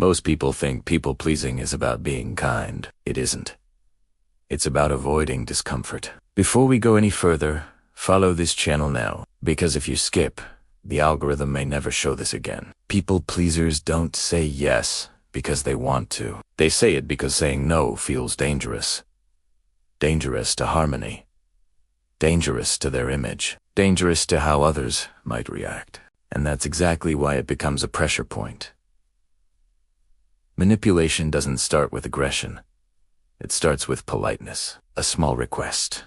Most people think people-pleasing is about being kind. It isn't. It's about avoiding discomfort. Before we go any further, follow this channel now, because if you skip, the algorithm may never show this again. People-pleasers don't say yes because they want to. They say it because saying no feels dangerous. Dangerous to harmony. Dangerous to their image. Dangerous to how others might react. And that's exactly why it becomes a pressure point. Manipulation doesn't start with aggression. It starts with politeness, a small request,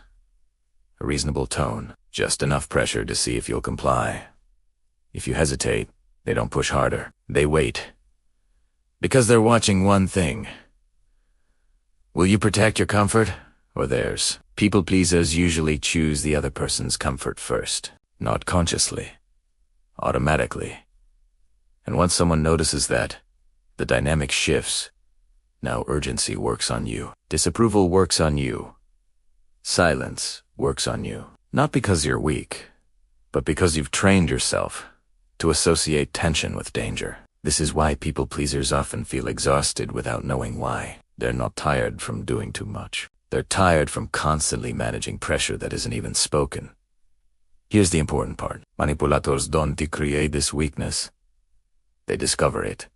a reasonable tone, just enough pressure to see if you'll comply. If you hesitate, they don't push harder. They wait. Because they're watching one thing. Will you protect your comfort or theirs? People pleasers usually choose the other person's comfort first, not consciously, automatically. And once someone notices that, the dynamic shifts. Now urgency works on you. Disapproval works on you. Silence works on you. Not because you're weak, but because you've trained yourself to associate tension with danger. This is why people pleasers often feel exhausted without knowing why. They're not tired from doing too much. They're tired from constantly managing pressure that isn't even spoken. Here's the important part. Manipulators don't create this weakness. They discover it.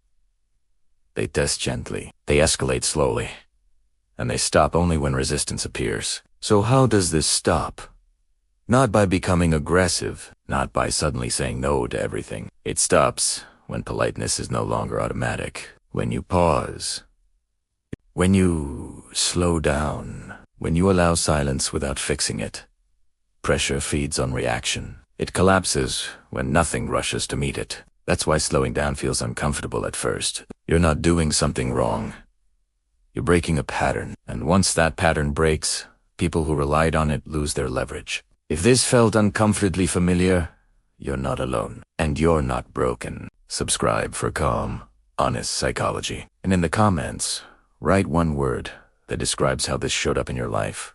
They test gently. They escalate slowly. And they stop only when resistance appears. So how does this stop? Not by becoming aggressive, not by suddenly saying no to everything. It stops when politeness is no longer automatic. When you pause. When you slow down. When you allow silence without fixing it. Pressure feeds on reaction. It collapses when nothing rushes to meet it. That's why slowing down feels uncomfortable at first. You're not doing something wrong. You're breaking a pattern. And once that pattern breaks, people who relied on it lose their leverage. If this felt uncomfortably familiar, you're not alone. And you're not broken. Subscribe for calm, honest psychology. And in the comments, write one word that describes how this showed up in your life.